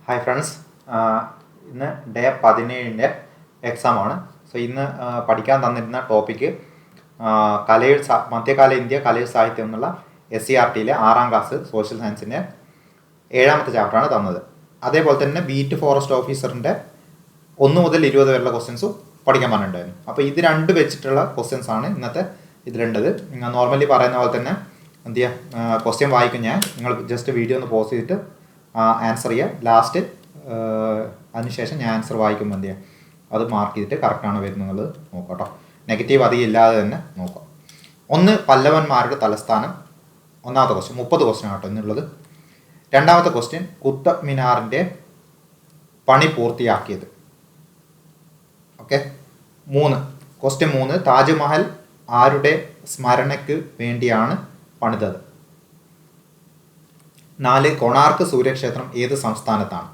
Hi friends, ഇന്ന് day 17 എക്സാമാണ്. So ഇന്ന് പഠിക്കാൻ തന്നിരുന്ന ടോപ്പിക്ക് മധ്യകാല ഇന്ത്യ കലയും സാഹിത്യം എന്നുള്ള SCERT-യിലെ 6ാം ക്ലാസ് സോഷ്യൽ സയൻസിൻ്റെ 7ാമത്തെ ചാപ്റ്ററാണ് തന്നത്. അതേപോലെ തന്നെ ബീറ്റ് ഫോറസ്റ്റ് ഓഫീസറിൻ്റെ 1 മുതൽ 20 വരെയുള്ള ക്വസ്റ്റ്യൻസും പഠിക്കാൻ പറഞ്ഞിട്ടുണ്ടായിരുന്നു. അപ്പോൾ ഇത് രണ്ട് വെച്ചിട്ടുള്ള ക്വസ്റ്റ്യൻസ് ആണ് ഇന്നത്തെ ഇതിലുണ്ടത്. നോർമലി പറയുന്ന പോലെ തന്നെ എന്ത് ചെയ്യുക, ക്വസ്റ്റ്യൻ വായിക്കും ഞാൻ, നിങ്ങൾ ജസ്റ്റ് വീഡിയോ ഒന്ന് പോസ് ചെയ്തിട്ട് ആൻസർ ചെയ്യുക. ലാസ്റ്റ് അതിനുശേഷം ഞാൻ ആൻസർ വായിക്കുമ്പോൾ എന്ത് ചെയ്യുക, അത് മാർക്ക് ചെയ്തിട്ട് കറക്റ്റാണ് വരുന്നത് നോക്കാം കേട്ടോ. നെഗറ്റീവ് അധികം ഇല്ലാതെ തന്നെ നോക്കാം. ഒന്ന്, പല്ലവന്മാരുടെ തലസ്ഥാനം. ഒന്നാമത്തെ ക്വസ്റ്റ്യൻ 30 ക്വസ്റ്റ്യൻ ആട്ടോ എന്നുള്ളത്. രണ്ടാമത്തെ ക്വസ്റ്റ്യൻ, കുത്തബ് മിനാറിൻ്റെ പണി പൂർത്തിയാക്കിയത്. ഓക്കെ. ക്വസ്റ്റ്യൻ 3, താജ്മഹൽ ആരുടെ സ്മരണയ്ക്ക് വേണ്ടിയാണ് പണിതത്? 4, കൊണാർക്ക് സൂര്യക്ഷേത്രം ഏത് സംസ്ഥാനത്താണ്?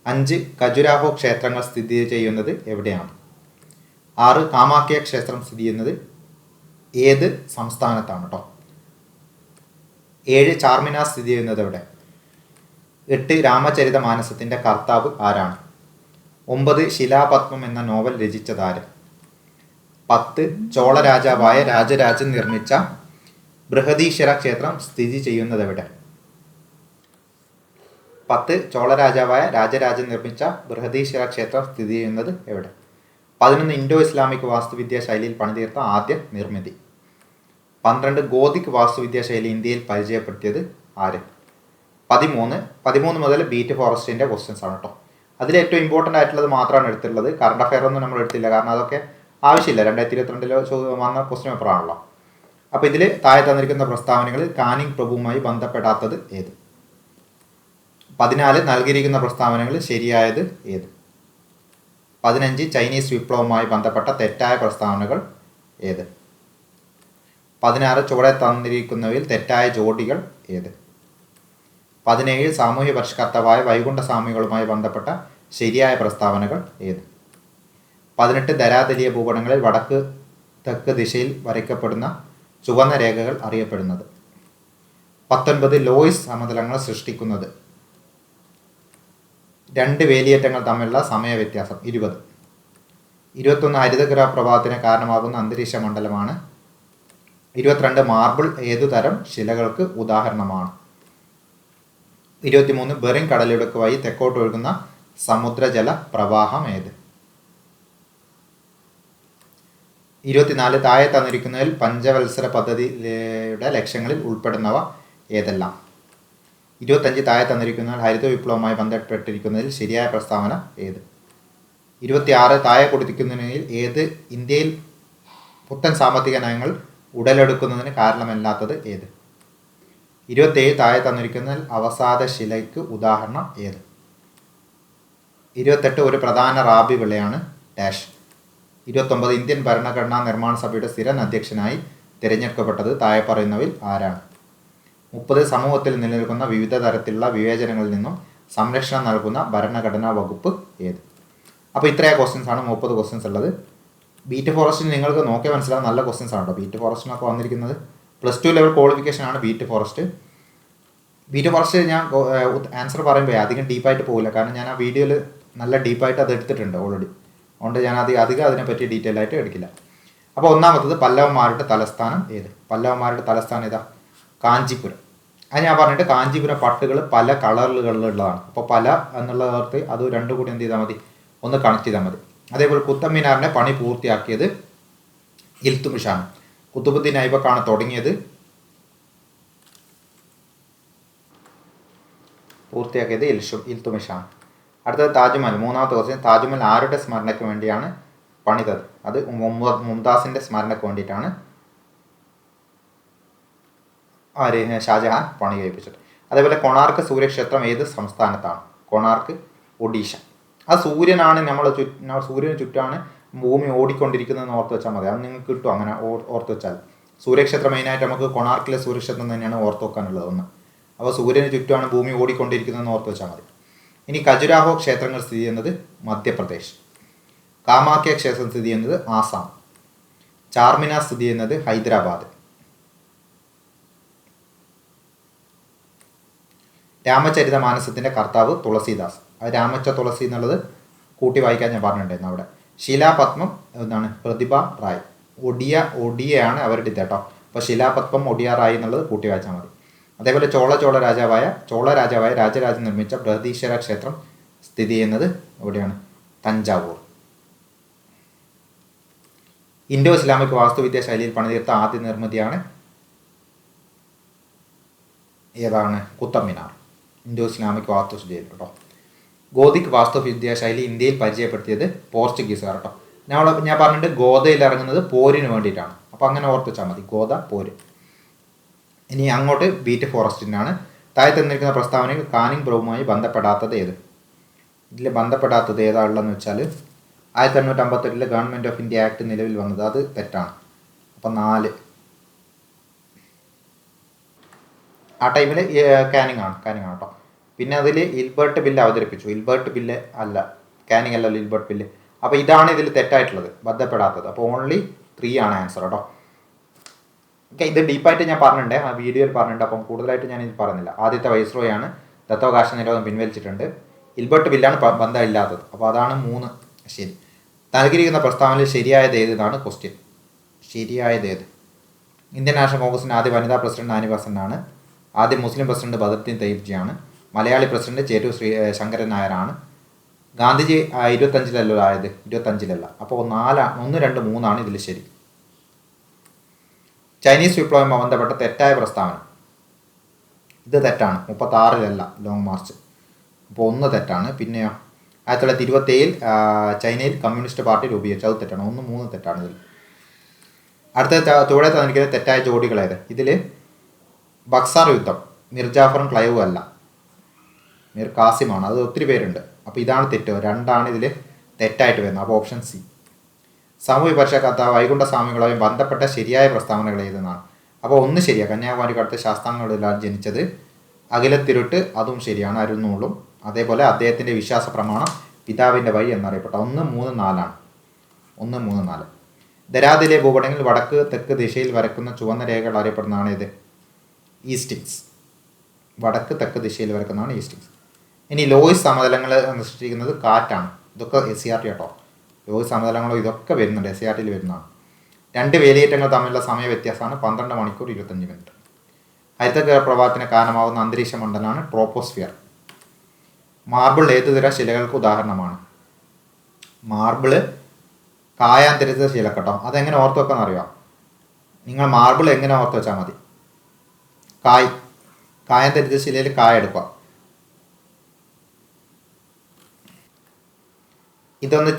5, ഖജുരാഹോ ക്ഷേത്രങ്ങൾ സ്ഥിതി ചെയ്യുന്നത് എവിടെയാണ്? 6, കാമാഖ്യ ക്ഷേത്രം സ്ഥിതി ചെയ്യുന്നത് ഏത് സംസ്ഥാനത്താണ് കേട്ടോ? 7, ചാർമിനാർ സ്ഥിതി ചെയ്യുന്നത് എവിടെ? 8, രാമചരിതമാനസത്തിൻ്റെ കർത്താവ് ആരാണ്? 9, ശിലാപത്മം എന്ന നോവൽ രചിച്ചതാര്? 10, ചോള രാജാവായ രാജരാജൻ നിർമ്മിച്ച ബൃഹദീശ്വര ക്ഷേത്രം സ്ഥിതി ചെയ്യുന്നത് എവിടെ? 10, ചോള രാജാവായ രാജരാജൻ നിർമ്മിച്ച ബൃഹദീശ്വര ക്ഷേത്രം സ്ഥിതി ചെയ്യുന്നത് എവിടെ? 11, ഇൻഡോ ഇസ്ലാമിക് വാസ്തുവിദ്യാ ശൈലിയിൽ പണിതീർത്ത ആദ്യ നിർമ്മിതി. 12, ഗോതിക് വാസ്തുവിദ്യാ ശൈലി ഇന്ത്യയിൽ പരിചയപ്പെടുത്തിയത് ആര്? 13 മുതൽ ബീറ്റ് ഫോറസ്റ്റിൻ്റെ ക്വസ്റ്റ്യൻസ് ആണ് കേട്ടോ. അതിൽ ഏറ്റവും ഇമ്പോർട്ടൻ്റ് ആയിട്ടുള്ളത് മാത്രമാണ് എടുത്തിട്ടുള്ളത്. കറണ്ട് അഫെയർ ഒന്നും നമ്മൾ എടുത്തില്ല, കാരണം അതൊക്കെ ആവശ്യമില്ല. 2022 വന്ന ക്വസ്റ്റ്യൻ പേപ്പറാണല്ലോ. അപ്പോൾ ഇതിൽ താഴെ തന്നിരിക്കുന്ന പ്രസ്താവനകളിൽ കാനിങ് പ്രഭുവുമായി ബന്ധപ്പെടാത്തത് ഏത്? 14, നൽകിയിരിക്കുന്ന പ്രസ്താവനകളിൽ ശരിയായത് ഏത്? 15, ചൈനീസ് വിപ്ലവവുമായി ബന്ധപ്പെട്ട തെറ്റായ പ്രസ്താവനകൾ ഏത്? 16, ചുവടെ തന്നിരിക്കുന്നവയിൽ തെറ്റായ ജോഡികൾ ഏത്? 17, സാമൂഹ്യ പരിഷ്കർത്താവായ വൈകുണ്ഠ സ്വാമികളുമായി ബന്ധപ്പെട്ട ശരിയായ പ്രസ്താവനകൾ ഏത്? 18, ധരാതലീയ ഭൂപടങ്ങളിൽ വടക്ക് തെക്ക് ദിശയിൽ വരയ്ക്കപ്പെടുന്ന ചുവന്ന രേഖകൾ അറിയപ്പെടുന്നത്. 19, ലോയിസ് സമതലങ്ങൾ സൃഷ്ടിക്കുന്നത്. 2 വേലിയേറ്റങ്ങൾ തമ്മിലുള്ള സമയ വ്യത്യാസം 20. 21, ഹരിതഗ്രഹ പ്രഭാവത്തിന് കാരണമാകുന്ന അന്തരീക്ഷ മണ്ഡലമാണ്. 22, മാർബിൾ ഏതുതരം ശിലകൾക്ക് ഉദാഹരണമാണ്? 23, ബെറിങ് കടലിടുക്ക് വഴി തെക്കോട്ട് ഒഴുകുന്ന സമുദ്രജല പ്രവാഹം ഏത്? 24, താഴെ തന്നിരിക്കുന്നതിൽ പഞ്ചവത്സര പദ്ധതിയുടെ ലക്ഷ്യങ്ങളിൽ ഉൾപ്പെടുന്നവ ഏതെല്ലാം? 25, താഴെ തന്നിരിക്കുന്നതിൽ ഹരിത വിപ്ലവവുമായി ബന്ധപ്പെട്ടിരിക്കുന്നതിൽ ശരിയായ പ്രസ്താവന ഏത്? 26, താഴെ കൊടുത്തിരിക്കുന്നതിൽ ഏത് ഇന്ത്യയിൽ പുത്തൻ സാമ്പത്തിക നയങ്ങൾ ഉടലെടുക്കുന്നതിന് കാരണമല്ലാത്തത് ഏത്? 27, താഴെ തന്നിരിക്കുന്നതിൽ അവസാദ ശിലയ്ക്ക് ഉദാഹരണം ഏത്? 28, ഒരു പ്രധാന റാബി വിളയാണ് ഡാഷ്. 29, ഇന്ത്യൻ ഭരണഘടനാ നിർമ്മാണ സഭയുടെ സ്ഥിരം അധ്യക്ഷനായി തിരഞ്ഞെടുക്കപ്പെട്ടത് താഴെ പറയുന്നവയിൽ ആരാണ്? 30, സമൂഹത്തിൽ നിലനിൽക്കുന്ന വിവിധ തരത്തിലുള്ള വിവേചനങ്ങളിൽ നിന്നും സംരക്ഷണം നൽകുന്ന ഭരണഘടനാ വകുപ്പ് ഏത്? അപ്പോൾ ഇത്രയും ക്വസ്റ്റ്യൻസ് ആണ് 30 ക്വസ്റ്റ്യൻസ് ഉള്ളത്. ബീറ്റ് ഫോറസ്റ്റിന് നിങ്ങൾക്ക് നോക്കിയാൽ മനസ്സിലാവും, നല്ല ക്വസ്റ്റ്യൻസ് ആണ് കേട്ടോ. ബീറ്റ് ഫോറസ്റ്റിനൊക്കെ വന്നിരിക്കുന്നത് +2 ലെവൽ ക്വാളിഫിക്കേഷൻ ആണ് ബീറ്റ് ഫോറസ്റ്റ്. ഞാൻ ആൻസർ പറയുമ്പോൾ അധികം ഡീപ്പായിട്ട് പോകില്ല, കാരണം ഞാൻ ആ വീഡിയോയിൽ നല്ല ഡീപ്പായിട്ട് അത് എടുത്തിട്ടുണ്ട് ഓൾറെഡി. അതുകൊണ്ട് ഞാൻ അധികം അതിനെപ്പറ്റി ഡീറ്റെയിൽ ആയിട്ട് എടുക്കില്ല. അപ്പോൾ ഒന്നാമത്തത്, പല്ലവന്മാരുടെ തലസ്ഥാനം ഏത്? പല്ലവന്മാരുടെ തലസ്ഥാനം ഏതാ? കാഞ്ചീപുരം. അത് ഞാൻ പറഞ്ഞിട്ട്, കാഞ്ചീപുരം പട്ടുകൾ പല കളറുകളിലുള്ളതാണ്. അപ്പോൾ പല എന്നുള്ള ഓർത്ത് അത് രണ്ടും കൂടി എന്ത് ചെയ്താൽ മതി, ഒന്ന് കണക്ട് ചെയ്താൽ മതി. അതേപോലെ കുത്തബ് മിനാറിൻ്റെ പണി പൂർത്തിയാക്കിയത് ഇൽത്തുമിഷാണ്. കുത്തുബുദ്ദീൻ ഐബക്കാണ് തുടങ്ങിയത്. ഇൽത്തുമിഷാണ്. അടുത്തത് താജ്മഹൽ. മൂന്നാമത്തെ ക്വസ്റ്റ്യൻ, താജ്മഹൽ ആരുടെ സ്മരണയ്ക്ക് വേണ്ടിയാണ് പണിതത്? അത് മുംതാസിൻ്റെ സ്മരണയ്ക്ക് വേണ്ടിയിട്ടാണ് ഷാജഹാൻ പണി കഴിപ്പിച്ചത്. അതേപോലെ കൊണാർക്ക് സൂര്യക്ഷേത്രം ഏത് സംസ്ഥാനത്താണ്? കൊണാർക്ക് ഒഡീഷ. ആ സൂര്യനാണ് സൂര്യന് ചുറ്റാണ് ഭൂമി ഓടിക്കൊണ്ടിരിക്കുന്നതെന്ന് ഓർത്ത് വെച്ചാൽ മതി. അത് നിങ്ങൾക്ക് കിട്ടും അങ്ങനെ ഓർത്ത് വെച്ചാൽ. സൂര്യക്ഷേത്രം മെയിനായിട്ട് നമുക്ക് കൊണാർക്കിലെ സൂര്യക്ഷേത്രം തന്നെയാണ് ഓർത്ത് വെക്കാനുള്ളത് ഒന്ന്. അപ്പോൾ സൂര്യന് ചുറ്റുമാണ് ഭൂമി ഓടിക്കൊണ്ടിരിക്കുന്നതെന്ന് ഓർത്ത് വെച്ചാൽ മതി. ഇനി ഖജുരാഹോ ക്ഷേത്രങ്ങൾ സ്ഥിതി ചെയ്യുന്നത് മധ്യപ്രദേശ്. കാമാഖ്യ ക്ഷേത്രം സ്ഥിതി ചെയ്യുന്നത് ആസാം. ചാർമിനാർ സ്ഥിതി ചെയ്യുന്നത് ഹൈദരാബാദ്. രാമചരിത മാനസത്തിൻ്റെ കർത്താവ് തുളസീദാസ്. അത് രാമച്ച തുളസി എന്നുള്ളത് കൂട്ടി വായിക്കാൻ ഞാൻ പറഞ്ഞിട്ടുണ്ടായിരുന്നു അവിടെ. ശിലാപത്മം എന്താണ്? പ്രതിഭ റായ്. ഒഡിയയാണ് അവരുടെ ഇത് കേട്ടോ. അപ്പോൾ ശിലാപത്മം ഒഡിയ റായ് എന്നുള്ളത് കൂട്ടി വായിച്ചാൽ മതി. അതേപോലെ ചോള രാജാവായ രാജരാജൻ നിർമ്മിച്ച ബൃഹദീശ്വര ക്ഷേത്രം സ്ഥിതി ചെയ്യുന്നത് എവിടെയാണ്? തഞ്ചാവൂർ. ഇൻഡോ ഇസ്ലാമിക് വാസ്തുവിദ്യാ ശൈലിയിൽ പണിതീർത്ത ആദ്യ നിർമ്മിതിയാണ് ഏതാണ്? കുത്തബ് മിനാർ. ഇൻഡോ ഇസ്ലാമിക് വാസ്തുശൈലിയിൽ കേട്ടോ. ഗോതിക് വാസ്തുവിദ്യാ ശൈലി ഇന്ത്യയിൽ പരിചയപ്പെടുത്തിയത് പോർച്ചുഗീസുകാർ കേട്ടോ. ഞാൻ പറഞ്ഞിട്ട് ഗോദയിൽ ഇറങ്ങുന്നത് പോരിന് വേണ്ടിയിട്ടാണ്. അപ്പോൾ അങ്ങനെ ഓർത്ത് വെച്ചാൽ മതി, ഗോദ പോര്. ഇനി അങ്ങോട്ട് ബീറ്റ് ഫോറസ്റ്റിനാണ്. താഴെ തന്നിരിക്കുന്ന പ്രസ്താവനയിൽ കാനിങ് ബ്രൗവുമായി ബന്ധപ്പെടാത്തത് ഏത്? ഇതിൽ ബന്ധപ്പെടാത്തത് ഏതാണെന്ന് വെച്ചാൽ 1858 ഗവൺമെൻറ് ഓഫ് ഇന്ത്യ ആക്ട് നിലവിൽ വന്നത്, അത് തെറ്റാണ്. അപ്പം 4 ആ ടൈമിൽ കാനിങ് ആണ് കേട്ടോ. പിന്നെ അതിൽ ഇൽബർട്ട് ബില്ല് അവതരിപ്പിച്ചു. ഇൽബർട്ട് ബില്ല് അല്ല, കാനിങ് അല്ലല്ലോ ഇൽബർട്ട് ബില്ല്. അപ്പോൾ ഇതാണ് ഇതിൽ തെറ്റായിട്ടുള്ളത്, ബന്ധപ്പെടാത്തത്. അപ്പോൾ ഓൺലി 3 ആണ് ആൻസർ കേട്ടോ. ഓക്കെ, ഇത് ഡീപ്പായിട്ട് ഞാൻ പറഞ്ഞിട്ടുണ്ട്, ആ വീഡിയോയിൽ പറഞ്ഞിട്ടുണ്ട്. അപ്പം കൂടുതലായിട്ട് ഞാൻ ഇത് പറയുന്നില്ല. ആദ്യത്തെ വൈസ്രോയാണ് ദത്തവകാശ നിരോധനം പിൻവലിച്ചിട്ടുണ്ട്. ഇൽബർട്ട് ബില്ലാണ് ബന്ധമില്ലാത്തത്. അപ്പോൾ അതാണ് 3 ശരി. നൽകിയിരിക്കുന്ന പ്രസ്താവനയിൽ ശരിയായത് ഏത് എന്നാണ് ക്വസ്റ്റ്യൻ. ശരിയായത് ഏത്? ഇന്ത്യൻ നാഷണൽ കോൺഗ്രസിൻ്റെ ആദ്യ വനിതാ പ്രസിഡന്റ് നാനി ബസന്റാണ്. ആദ്യ മുസ്ലിം പ്രസിഡന്റ് ബദറുദ്ദീൻ തയ്യിബ്ജിയാണ്. മലയാളി പ്രസിഡന്റ് ചേറ്റൂർ ശങ്കരൻ നായരാണ്. ഗാന്ധിജി 25-ലല്ലോ ആയത്, 25-ലല്ല. അപ്പോൾ 1, 2, 3 ഇതിൽ ശരി. ചൈനീസ് വിപ്ലവവുമായി ബന്ധപ്പെട്ട തെറ്റായ പ്രസ്താവന. ഇത് തെറ്റാണ്. 36-ലല്ല ലോങ് മാർച്ച്. അപ്പോൾ 1 തെറ്റാണ്. പിന്നെയോ 1927 ചൈനയിൽ കമ്മ്യൂണിസ്റ്റ് പാർട്ടി രൂപീകരിച്ചു, അത് തെറ്റാണ്. 1, 3 തെറ്റാണ് ഇതിൽ. അടുത്ത ചുവടെ തന്നിരിക്കുന്ന തെറ്റായ ജോഡികളേത്? ഇതിൽ ബക്സാർ യുദ്ധം മിർജാഫറും ക്ലൈവും അല്ല, മിർ കാസിമാണ്. അത് ഒത്തിരി പേരുണ്ട്. അപ്പോൾ ഇതാണ് തെറ്റ്. 2 ഇതിൽ തെറ്റായിട്ട് വരുന്നത്. അപ്പോൾ ഓപ്ഷൻ സി. സാമൂഹ്യ പരിഷത്ത് വൈകുണ്ഠ സ്വാമികളുമായി ബന്ധപ്പെട്ട ശരിയായ പ്രസ്താവനകൾ ഏതെന്നാണ്. അപ്പോൾ 1 ശരിയാണ്. കന്യാകുമാരിക്കടുത്ത് ശാസ്താംഗങ്ങളിലാണ് ജനിച്ചത്. അഖിലത്തിരുട്ട്, അതും ശരിയാണ്. അരുന്നൂളും. അതേപോലെ അദ്ദേഹത്തിൻ്റെ വിശ്വാസ പ്രമാണം പിതാവിൻ്റെ വഴി എന്നറിയപ്പെട്ട 1, 3, 4 1, 3, 4. ധരാതിലെ ഭൂപടങ്ങളിൽ വടക്ക് തെക്ക് ദിശയിൽ വരക്കുന്ന ചുവന്ന രേഖകൾ അറിയപ്പെടുന്നതാണ് ഇത്? ഈസ്റ്റിങ്സ്. വടക്ക് തെക്ക് ദിശയിൽ വരക്കുന്നതാണ് ഈസ്റ്റിങ്സ്. ഇനി ലോയിസ് സമതലങ്ങൾ സൃഷ്ടിക്കുന്നത് കാറ്റാണ്. ഇതൊക്കെ SCERT കേട്ടോ. ലോയിസ് സമതലങ്ങളോ ഇതൊക്കെ വരുന്നുണ്ട്, SCERTയിൽ വരുന്നതാണ്. 2 വേലിയേറ്റങ്ങൾ തമ്മിലുള്ള സമയ വ്യത്യാസമാണ് 12 മണിക്കൂർ 25 മിനിറ്റ്. ഹരിതഗൃഹ പ്രവാഹത്തിന് കാരണമാകുന്ന അന്തരീക്ഷ മണ്ഡലമാണ് ട്രോപ്പോസ്ഫിയർ. മാർബിൾ ഏതുതരം ശിലകൾക്ക് ഉദാഹരണമാണ്? മാർബിള് കായാന്തരിത ശില കേട്ടോ. അതെങ്ങനെ ഓർത്ത് വെക്കാൻ അറിയാം? നിങ്ങൾ മാർബിൾ എങ്ങനെ ഓർത്ത് വെച്ചാൽ മതി? കായാന്തരിത ശിലയിൽ കായ എടുക്കുക. ഇതൊന്ന്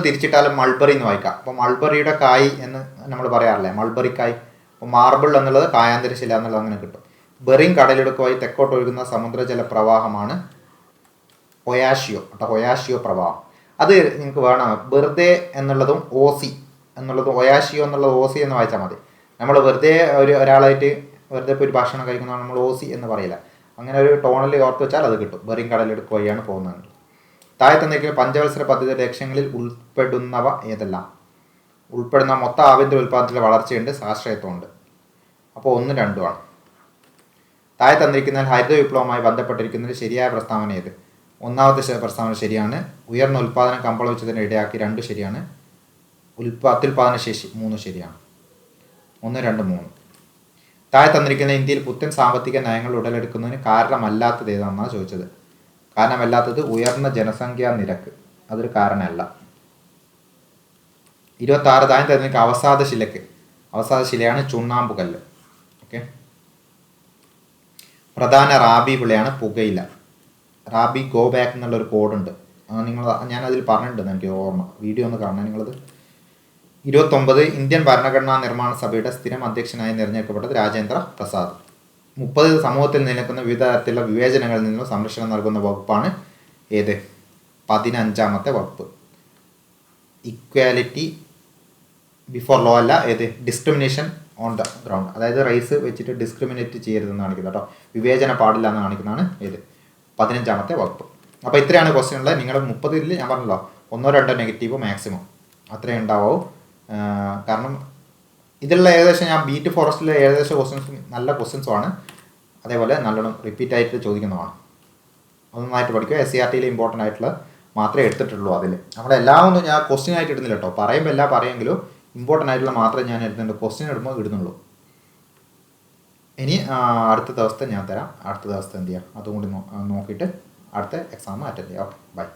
തിരിച്ചിട്ടാലും മൾബറി എന്ന് വായിക്കാം. അപ്പോൾ മൾബറിയുടെ കായ് എന്ന് നമ്മൾ പറയാറില്ലേ, മൾബറി കായ്. അപ്പോൾ മാർബിൾ എന്നുള്ളത് കായാന്തര ശില എന്നുള്ളത് അങ്ങനെ കിട്ടും. ബെറിങ് കടലിടുക്കുമായി തെക്കോട്ട് ഒഴുകുന്ന സമുദ്രജല പ്രവാഹമാണ് ഒയാഷിയോ കേട്ടോ. ഒയാഷിയോ പ്രവാഹം അത് നിങ്ങൾക്ക് വേണം. വെറുതെ എന്നുള്ളതും ഓസി എന്നുള്ളതും ഒയാഷിയോ എന്നുള്ളത് ഓസി എന്ന് വായിച്ചാൽ മതി. നമ്മൾ വെറുതെ ഒരാളായിട്ട് വെറുതെ ഇപ്പോൾ ഒരു ഭക്ഷണം കഴിക്കുന്നതാണ് നമ്മൾ ഓസി എന്ന് പറയില്ല. അങ്ങനെ ഒരു ടോണിൽ ഓർത്ത് വെച്ചാൽ അത് കിട്ടും. ബെറിങ് കടലിടുക്ക് വഴിയാണ് പോകുന്നത്. താഴെ തന്നിരിക്കുന്ന പഞ്ചവത്സര പദ്ധതി ലക്ഷ്യങ്ങളിൽ ഉൾപ്പെടുന്നവ ഏതെല്ലാം? ഉൾപ്പെടുന്ന മൊത്തം ആഭ്യന്തര ഉൽപ്പാദനത്തിലെ വളർച്ചയുണ്ട്, സാശ്രയത്വമുണ്ട്. അപ്പോൾ 1, 2 താഴെ തന്നിരിക്കുന്നതിൽ ഹരിത വിപ്ലവവുമായി ബന്ധപ്പെട്ടിരിക്കുന്നതിൽ ശരിയായ പ്രസ്താവന ഏത്? 1ാമത്തെ പ്രസ്താവന ശരിയാണ്. ഉയർന്ന ഉൽപ്പാദനം കമ്പളവിച്ചതിന് ഇടയാക്കി 2 ശരിയാണ്. അത്യുൽപാദന ശേഷി 3 ശരിയാണ്. 1, 2, 3. താഴെ തന്നിരിക്കുന്ന ഇന്ത്യയിൽ പുത്തൻ സാമ്പത്തിക നയങ്ങൾ ഉടലെടുക്കുന്നതിന് കാരണമല്ലാത്തത് ഏതാണെന്നാണ് ചോദിച്ചത്. കാരണമല്ലാത്തത് ഉയർന്ന ജനസംഖ്യാ നിരക്ക്, അതൊരു കാരണമല്ല. 26 താഴെ തന്നിരിക്കുന്ന അവസാദ ശിലയാണ് ചുണ്ണാമ്പുകല്ല്. ഓക്കെ. പ്രധാന റാബി വിളയാണ് പുകയില. റാബി ഗോ ബാക്ക് എന്നുള്ളൊരു കോഡുണ്ട്. ഞാനതിൽ പറഞ്ഞിട്ടുണ്ടെന്ന് എനിക്ക് ഓർമ്മ. വീഡിയോ ഒന്ന് കാണാൻ നിങ്ങളത്. 29 ഇന്ത്യൻ ഭരണഘടനാ നിർമ്മാണ സഭയുടെ സ്ഥിരം അധ്യക്ഷനായി തിരഞ്ഞെടുക്കപ്പെട്ടത് രാജേന്ദ്ര പ്രസാദ്. 30 സമൂഹത്തിൽ നിലനിൽക്കുന്ന വിവിധ തരത്തിലുള്ള വിവേചനങ്ങളിൽ നിന്നും സംരക്ഷണം നൽകുന്ന വകുപ്പാണ് ഏത്? 15ാമത്തെ വകുപ്പ്. ഇക്വാലിറ്റി ബിഫോർ ലോ അല്ല, ഏത്? Discrimination on the ground. അതായത് റൈസ് വെച്ചിട്ട് ഡിസ്ക്രിമിനേറ്റ് ചെയ്യരുതെന്ന് കാണിക്കുന്നത് കേട്ടോ. വിവേചന പാടില്ല എന്ന് കാണിക്കുന്നതാണ് ഏത്? 15ാമത്തെ വകുപ്പ്. അപ്പോൾ ഇത്രയാണ് ക്വസ്റ്റ്യൻ ഉള്ളത്. നിങ്ങൾ 30ൽ ഞാൻ പറഞ്ഞല്ലോ 1, 2 നെഗറ്റീവ് മാക്സിമം അത്രയും ഉണ്ടാവൂ. കാരണം ഇതിലുള്ള ഏകദേശം ഞാൻ ബീറ്റ് ഫോറസ്റ്റിലെ ഏകദേശം ക്വസ്റ്റ്യൻസ് നല്ല ക്വസ്റ്റ്യൻസുമാണ്. അതേപോലെ നല്ലോണം റിപ്പീറ്റായിട്ട് ചോദിക്കുന്നതാണ്. അത് നന്നായിട്ട് പഠിക്കുക. SCRT ഇമ്പോർട്ടൻ്റ് ആയിട്ടുള്ള മാത്രമേ എടുത്തിട്ടുള്ളൂ. അതിൽ നമ്മളെല്ലാം ഒന്നും ഞാൻ ക്വസ്റ്റ്യൻ ആയിട്ട് ഇടുന്നില്ല കേട്ടോ. പറയുമ്പോൾ എല്ലാം പറയുമെങ്കിലും ഇമ്പോർട്ടൻ്റ് ആയിട്ടുള്ള മാത്രമേ ഞാൻ എടുത്തുണ്ട്. ക്വസ്റ്റ്യൻ ഇടുമ്പോൾ ഇടുന്നുള്ളൂ. ഇനി അടുത്ത ദിവസത്തെ ഞാൻ തരാം. അടുത്ത ദിവസത്തെ എന്ത് ചെയ്യാം അതുകൊണ്ട് നോക്കിയിട്ട് അടുത്ത എക്സാം അറ്റൻഡ് ചെയ്യാം. Okay, by.